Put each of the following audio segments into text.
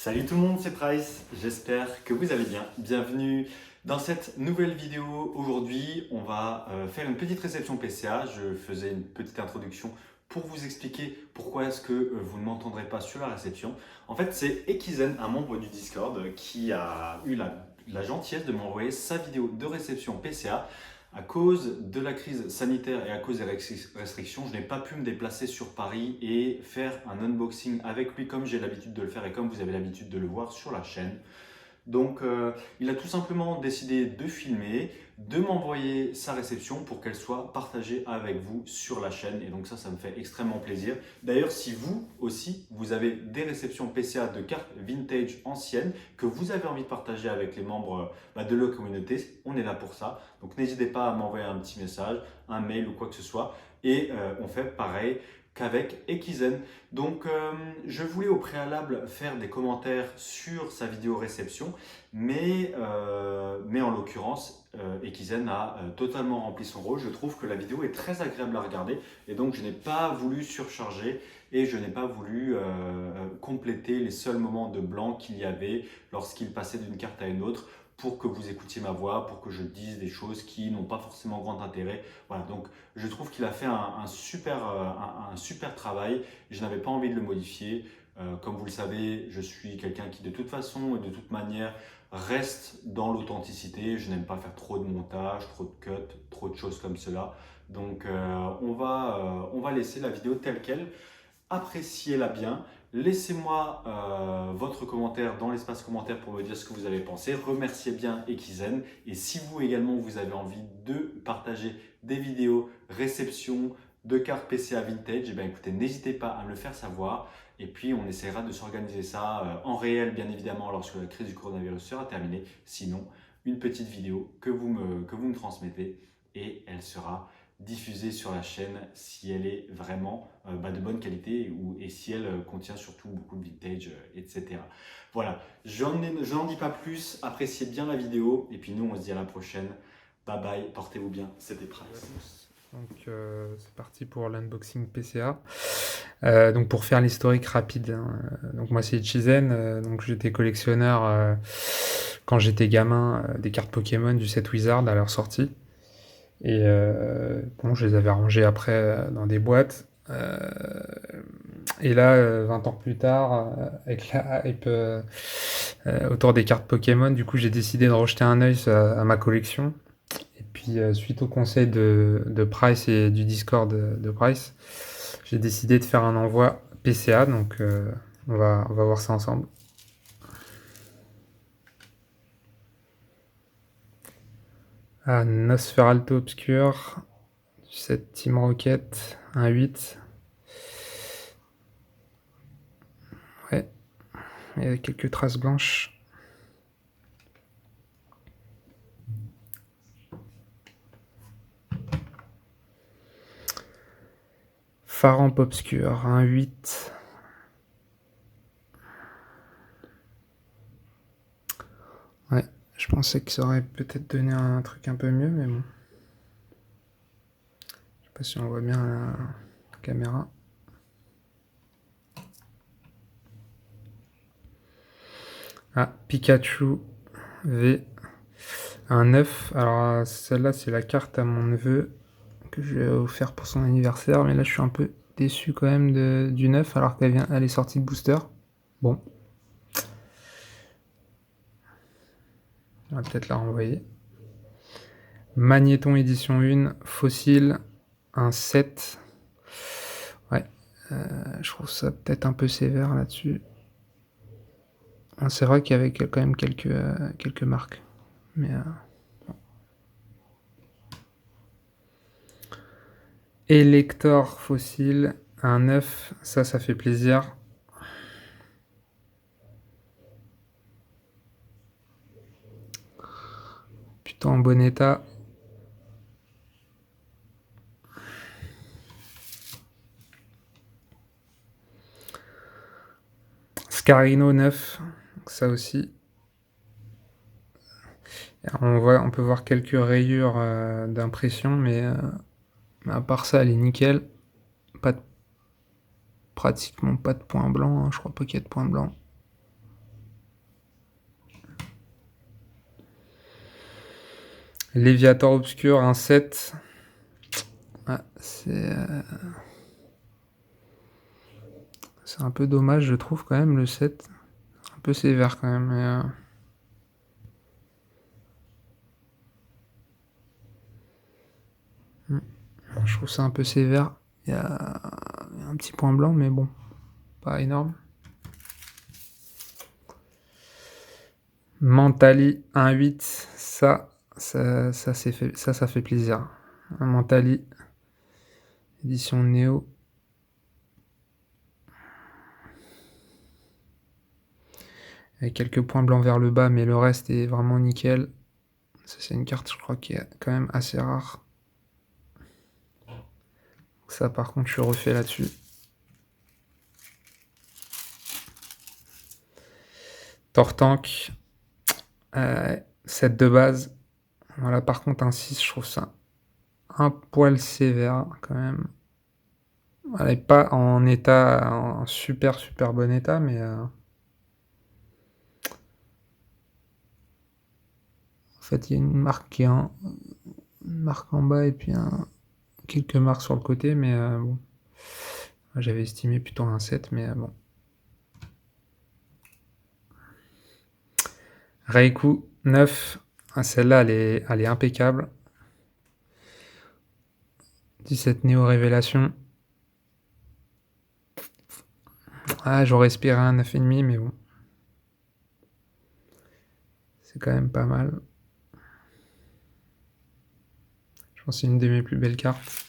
Salut tout le monde, c'est Price, j'espère que vous allez bien. Bienvenue dans cette nouvelle vidéo. Aujourd'hui, on va faire une petite réception PCA. Je faisais une petite introduction pour vous expliquer pourquoi est-ce que vous ne m'entendrez pas sur la réception. En fait, c'est Ekizen, un membre du Discord, qui a eu la gentillesse de m'envoyer sa vidéo de réception PCA. À cause de la crise sanitaire et à cause des restrictions, je n'ai pas pu me déplacer sur Paris et faire un unboxing avec lui comme j'ai l'habitude de le faire et comme vous avez l'habitude de le voir sur la chaîne. Donc, il a tout simplement décidé de filmer, de m'envoyer sa réception pour qu'elle soit partagée avec vous sur la chaîne. Et donc ça me fait extrêmement plaisir. D'ailleurs, si vous aussi, vous avez des réceptions PCA de cartes vintage anciennes que vous avez envie de partager avec les membres de la communauté, on est là pour ça. Donc n'hésitez pas à m'envoyer un petit message, un mail ou quoi que ce soit. Et on fait pareil qu'avec Ekizen. Donc je voulais au préalable faire des commentaires sur sa vidéo réception, mais en l'occurrence, Ekizen a totalement rempli son rôle. Je trouve que la vidéo est très agréable à regarder et donc je n'ai pas voulu surcharger et je n'ai pas voulu compléter les seuls moments de blanc qu'il y avait lorsqu'il passait d'une carte à une autre pour que vous écoutiez ma voix, pour que je dise des choses qui n'ont pas forcément grand intérêt. Voilà, donc je trouve qu'il a fait un super travail. Je n'avais pas envie de le modifier. Comme vous le savez, je suis quelqu'un qui de toute façon et de toute manière reste dans l'authenticité. Je n'aime pas faire trop de montage, trop de cuts, trop de choses comme cela. Donc on va laisser la vidéo telle qu'elle. Appréciez-la bien. Laissez-moi votre commentaire dans l'espace commentaire pour me dire ce que vous avez pensé. Remerciez bien Ekizen. Et si vous également vous avez envie de partager des vidéos réception de cartes PCA vintage, eh bien, écoutez, n'hésitez pas à me le faire savoir. Et puis on essaiera de s'organiser ça en réel, bien évidemment, lorsque la crise du coronavirus sera terminée. Sinon, une petite vidéo que vous me transmettez et elle sera diffusée sur la chaîne si elle est vraiment de bonne qualité et si elle contient surtout beaucoup de vintage, etc. Voilà, je n'en dis pas plus, appréciez bien la vidéo et puis nous on se dit à la prochaine. Bye bye, portez-vous bien, c'était Price. Donc c'est parti pour l'unboxing PCA. Donc pour faire l'historique rapide, hein, donc moi c'est Chizen, donc j'étais collectionneur quand j'étais gamin des cartes Pokémon du set Wizard à leur sortie. Et bon, je les avais rangées après dans des boîtes. Et là, 20 ans plus tard, avec la hype autour des cartes Pokémon, du coup j'ai décidé de rejeter un œil à ma collection. Et puis, suite au conseil de Price et du Discord de Price, j'ai décidé de faire un envoi PCA, donc on va voir ça ensemble. Ah, Nosferalto Obscur, du set Team Rocket, un 8. Ouais, il y a quelques traces blanches. Faramp Obscur, un 8. Ouais, je pensais que ça aurait peut-être donné un truc un peu mieux, mais bon. Je sais pas si on voit bien la caméra. Ah, Pikachu V, un 9. Alors celle-là, c'est la carte à mon neveu que je lui ai offert pour son anniversaire, mais là je suis un peu déçu quand même du 9 alors elle est sortie de booster. Bon, on va peut-être la renvoyer. Magnéton édition 1, Fossile, un 7. Ouais, je trouve ça peut-être un peu sévère là-dessus. C'est vrai qu'il y avait quand même quelques marques, mais bon. Elector Fossile, un 9, ça fait plaisir. Plutôt en bon état. Scarino 9, ça aussi. On peut voir quelques rayures d'impression, mais à part ça, elle est nickel. Pratiquement pas de points blancs, hein. Je crois pas qu'il y ait de points blancs. Léviator obscur, un 7. Ah, c'est un peu dommage, je trouve, quand même, le 7. Un peu sévère, quand même. Je trouve ça un peu sévère. Il y a un petit point blanc, mais bon, pas énorme. Mentali 1,8, ça fait plaisir. Un Mentali, édition Néo. Avec quelques points blancs vers le bas, mais le reste est vraiment nickel. Ça, c'est une carte, je crois, qui est quand même assez rare. Ça, par contre, je suis refait là-dessus. Tortank, 7 de base. Voilà, par contre, un 6, je trouve ça un poil sévère, quand même. Elle n'est pas en état, en super bon état, mais en fait, il y a une marque une marque en bas et puis quelques marques sur le côté, mais bon. J'avais estimé plutôt un 7, mais bon. Reiku 9. Ah, celle-là, elle est impeccable. 17 Néo Révélation. Ah, j'aurais espéré un 9,5, mais bon. C'est quand même pas mal. Je pense que c'est une de mes plus belles cartes.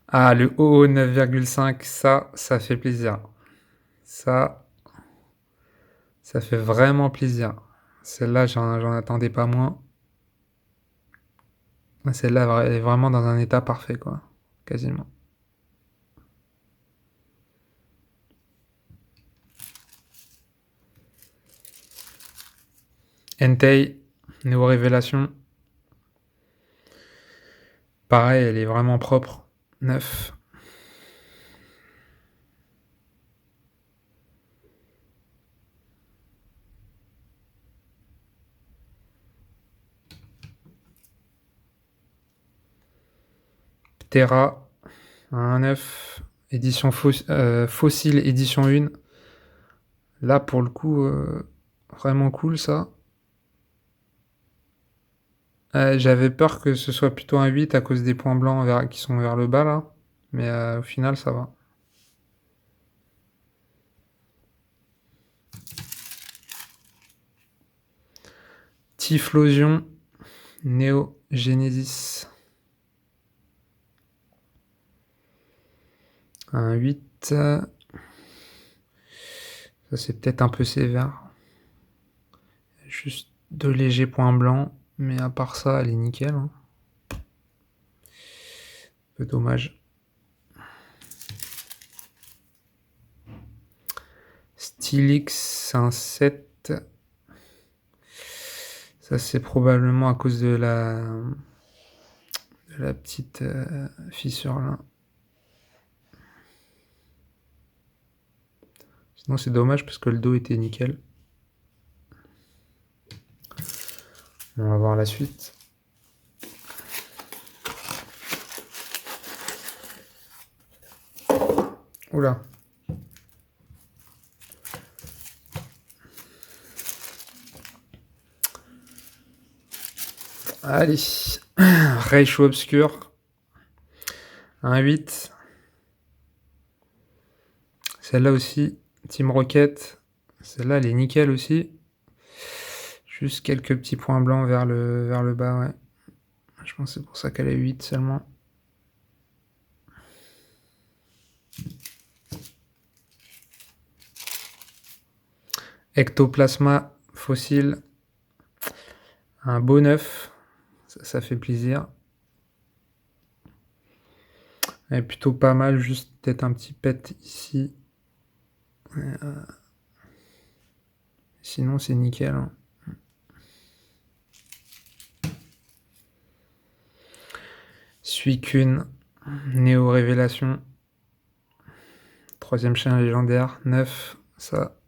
Ah, le OO 9,5, ça fait plaisir. Ça fait vraiment plaisir. Celle-là, j'en attendais pas moins. Celle-là, elle est vraiment dans un état parfait, quoi. Quasiment. Entei, Néo Révélation. Pareil, elle est vraiment propre. 9. Terra, un 9. Édition Fossile, édition 1. Là, pour le coup, vraiment cool, ça. J'avais peur que ce soit plutôt un 8 à cause des points blancs qui sont vers le bas, là. Mais au final, ça va. Typhlosion, Neo Genesis. Un 8. Ça, c'est peut-être un peu sévère. Juste 2 légers points blancs. Mais à part ça, elle est nickel. Un peu dommage. Stylix, un 7. Ça, c'est probablement à cause de la petite fissure là. Sinon, c'est dommage parce que le dos était nickel. On va voir la suite. Oula. Allez. Reichu obscur. Un 8. Celle-là aussi. Team Rocket. Celle-là, elle est nickel aussi. Juste quelques petits points blancs vers le bas, ouais. Je pense que c'est pour ça qu'elle est 8 seulement. Ectoplasma fossile. Un beau 9. Ça fait plaisir. Elle est plutôt pas mal, juste peut-être un petit pet ici. Sinon, c'est nickel. Hein. Suicune, Néo Révélation. 3e chien légendaire, 9. Ça,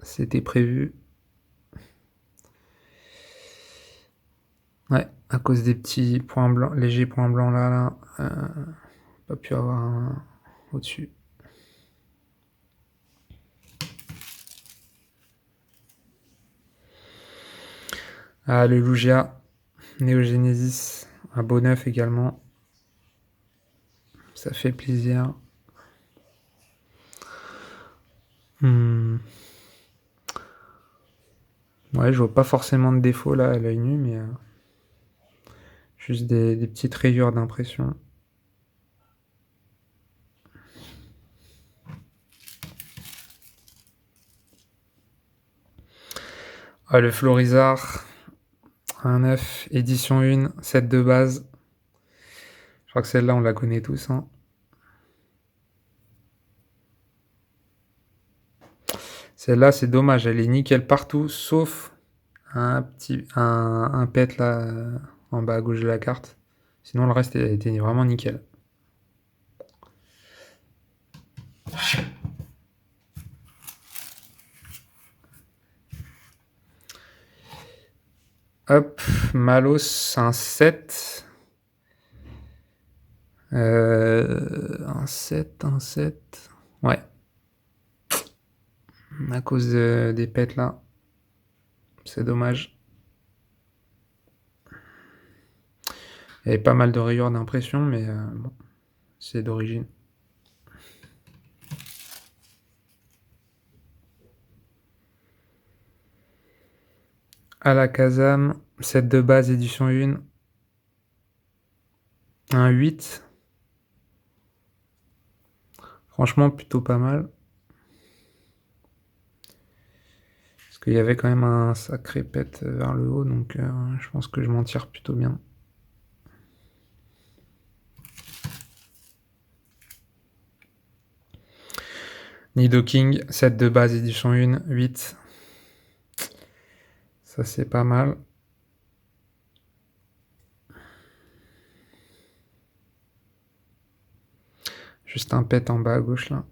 c'était prévu. Ouais, à cause des petits points blancs, légers points blancs là, pas pu avoir un au-dessus. Ah, le Lugia, Neo Genesis, un beau neuf également. Ça fait plaisir. Ouais, je vois pas forcément de défaut là à l'œil nu, mais juste des petites rayures d'impression. Ah, le Florizard, un 9, édition 1, set de base. Je crois que celle-là, on la connaît tous, hein. Celle-là, c'est dommage, elle est nickel partout, sauf un pet là, en bas à gauche de la carte. Sinon, le reste était vraiment nickel. Hop, Malos, un 7. Un 7. Ouais. À cause des pets là. C'est dommage. Il y avait pas mal de rayures d'impression, mais bon, c'est d'origine. Alakazam, set de base, édition 1. Un 8. Franchement, plutôt pas mal. Parce qu'il y avait quand même un sacré pet vers le haut, donc je pense que je m'en tire plutôt bien. Nidoking, set de base, édition 1, 8. Ça, c'est pas mal. Juste un pet en bas à gauche, là.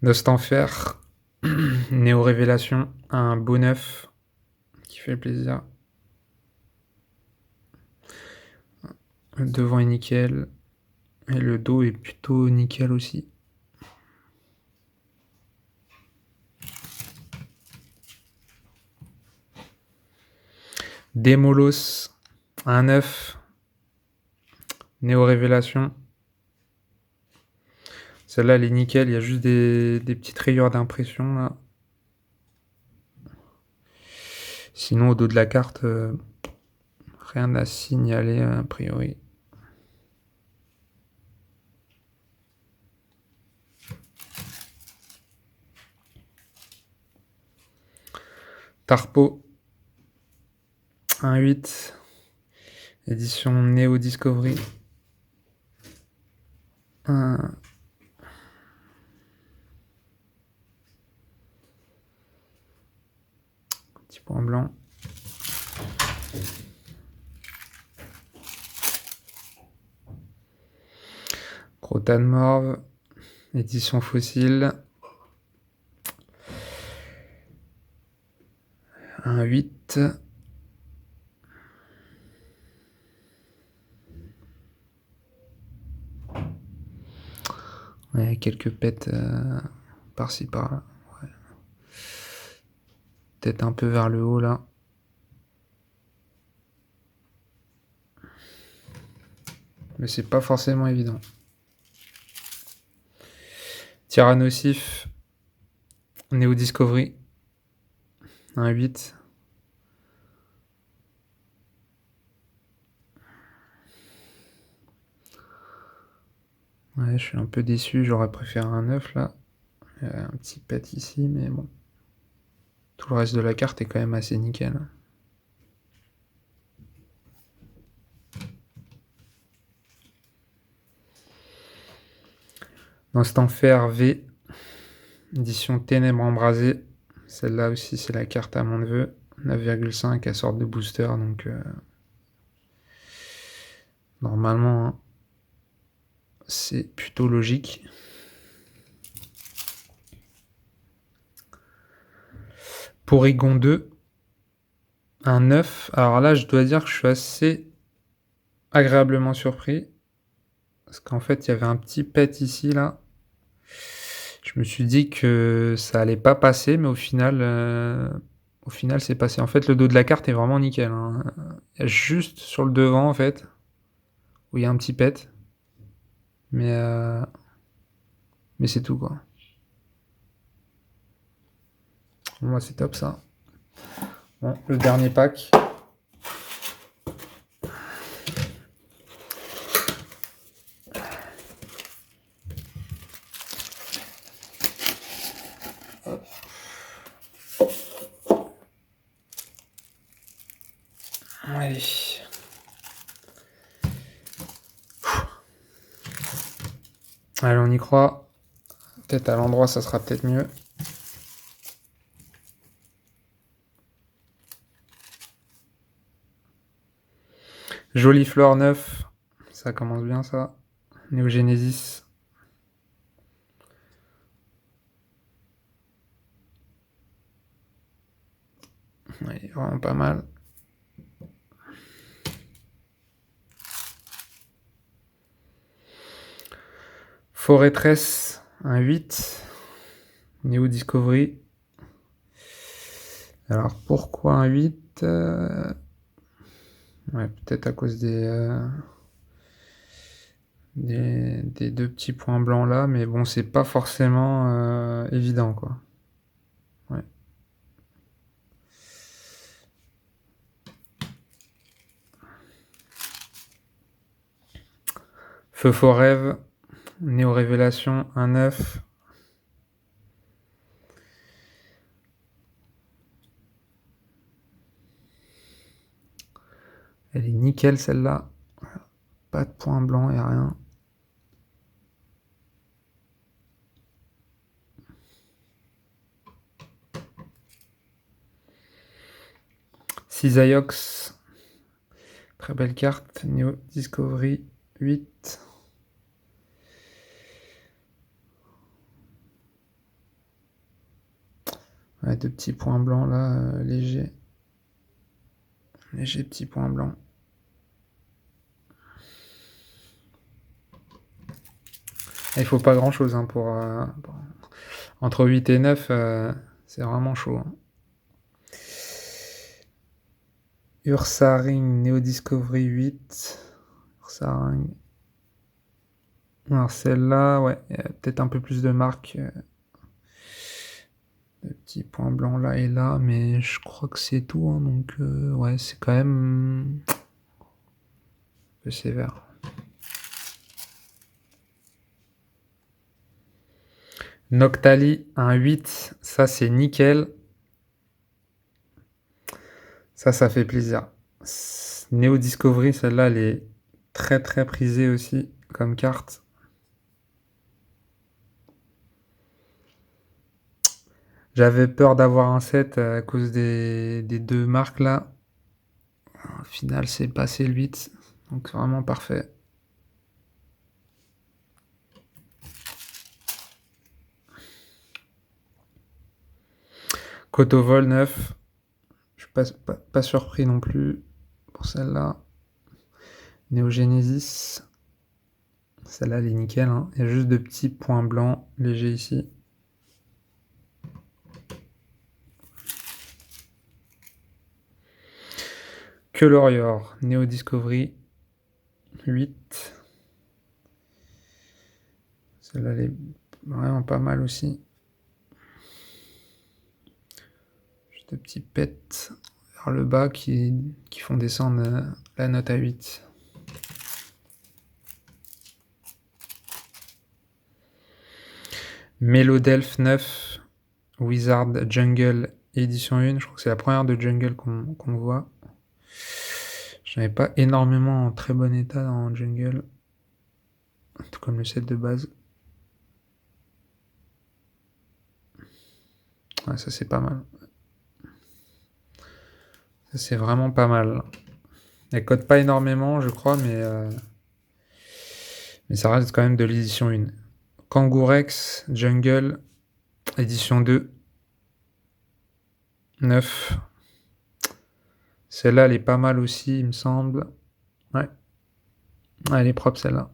Nostanfer, Néo Révélation, un beau neuf qui fait plaisir. Le devant est nickel. Et le dos est plutôt nickel aussi. Démolos, un 9. Néo Révélation. Celle-là, elle est nickel. Il y a juste des petites rayures d'impression là. Sinon, au dos de la carte, rien à signaler a priori. Tarpo, un 8. Édition Neo Discovery. Un petit point blanc. Crotan Morve, édition fossile. Un 8. Ouais, quelques pets par-ci par-là. Ouais. Peut-être un peu vers le haut là. Mais c'est pas forcément évident. Tyrannosif, Neo Discovery, un 8. Ouais, je suis un peu déçu, j'aurais préféré un 9 là. Un petit pet ici, mais bon. Tout le reste de la carte est quand même assez nickel. Nostanfer V, édition Ténèbres Embrasées. Celle-là aussi, c'est la carte à mon neveu. 9,5, elle sort de booster, donc normalement, c'est plutôt logique. Porygon 2, un 9. Alors là, je dois dire que je suis assez agréablement surpris. Parce qu'en fait, il y avait un petit pet ici, là. Je me suis dit que ça allait pas passer, mais au final, c'est passé. En fait, le dos de la carte est vraiment nickel, hein. Il y a juste sur le devant, en fait, où il y a un petit pet. Mais, mais c'est tout, quoi. Moi, c'est top, ça. Bon, le dernier pack. Allez. Allez, on y croit. Peut-être à l'endroit, ça sera peut-être mieux. Jolie fleur 9. Ça commence bien, ça. Néogenesis. Ouais, vraiment pas mal. Forêtress, un 8. Neo Discovery. Alors pourquoi un 8? Ouais, peut-être à cause des deux petits points blancs là, mais bon, c'est pas forcément évident, quoi. Ouais. Feu Forêve, Néo Révélation, un 9. Elle est nickel celle-là. Pas de points blancs et rien. Cisaiox, très belle carte. Neo Discovery 8. Ouais, deux petits points blancs là, légers. Léger petit point blanc. Il faut pas grand chose hein, entre 8 et 9, c'est vraiment chaud. Hein. Ursaring Neo Discovery 8. Ursaring. Alors celle-là, ouais, il y a peut-être un peu plus de marques. Le petit point blanc là et là, mais je crois que c'est tout. Hein, donc ouais, c'est quand même un peu sévère. Noctali, un 8. Ça, c'est nickel. Ça fait plaisir. Neo Discovery, celle-là, elle est très très prisée aussi comme carte. J'avais peur d'avoir un 7 à cause des deux marques là. Au final, c'est passé le 8. Donc vraiment parfait. Cotovol 9. Je suis pas surpris non plus pour celle-là. Néogenesis. Celle-là, elle est nickel. Hein. Il y a juste de petits points blancs légers ici. Colorior, Neo Discovery 8. Celle-là, elle est vraiment pas mal aussi. Juste de petits pets vers le bas qui font descendre la note à 8. Melodelph 9, Wizard Jungle édition 1. Je crois que c'est la première de Jungle qu'on voit. J'en avais pas énormément en très bon état dans Jungle. Tout comme le set de base. Ouais, ça c'est pas mal. Ça c'est vraiment pas mal. Elle cote pas énormément, je crois, mais ça reste quand même de l'édition 1. Kangourex Jungle, édition 2. 9. Celle-là, elle est pas mal aussi, il me semble. Ouais. Ouais, elle est propre celle-là.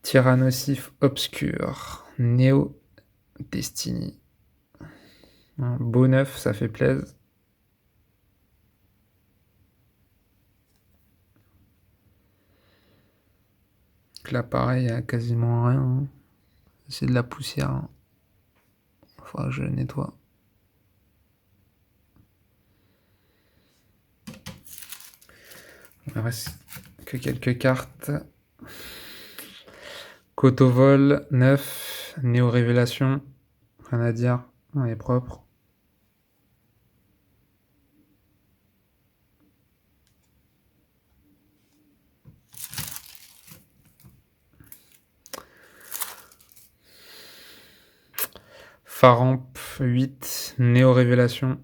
Tyrannosif obscur. Néo Destiny. Un beau 9, ça fait plaisir. Donc là, pareil, il y a quasiment rien, hein. C'est de la poussière, hein. Faudra que je le nettoie. Il ne reste que quelques cartes. Cotovol, 9. Néo Révélation. Rien à dire. On est propre. Faramp, 8. Néo Révélation.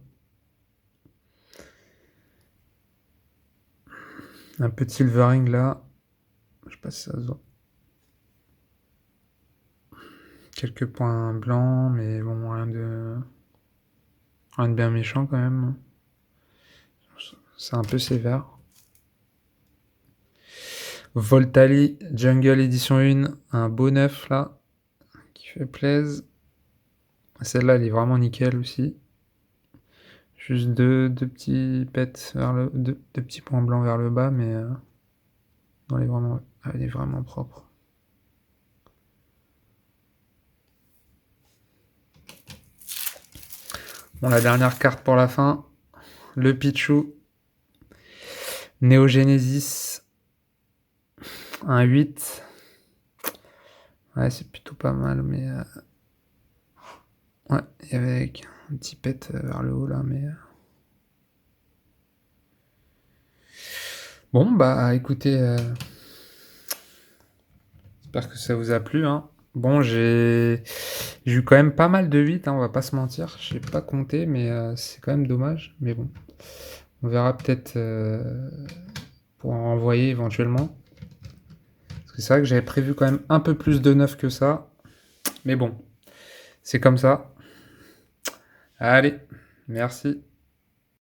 Un peu de silvering là. Je sais pas si ça se voit. Quelques points blancs, mais bon, rien de bien méchant quand même. C'est un peu sévère. Voltali, Jungle Edition 1, un beau 9 là, qui fait plaisir. Celle-là, elle est vraiment nickel aussi. Juste deux petits pets vers le, deux petits points blancs vers le bas, mais elle est vraiment propre. Bon, la dernière carte pour la fin, le Pichu, Neo Genesis, un 8. Ouais, c'est plutôt pas mal, mais ouais, il y avait un petit pet vers le haut là, mais bon, bah écoutez, j'espère que ça vous a plu, hein. Bon, j'ai eu quand même pas mal de 8, hein, on va pas se mentir. Je n'ai pas compté, mais c'est quand même dommage. Mais bon, on verra peut-être pour en envoyer éventuellement. Parce que c'est vrai que j'avais prévu quand même un peu plus de 9 que ça. Mais bon, c'est comme ça. Allez, merci.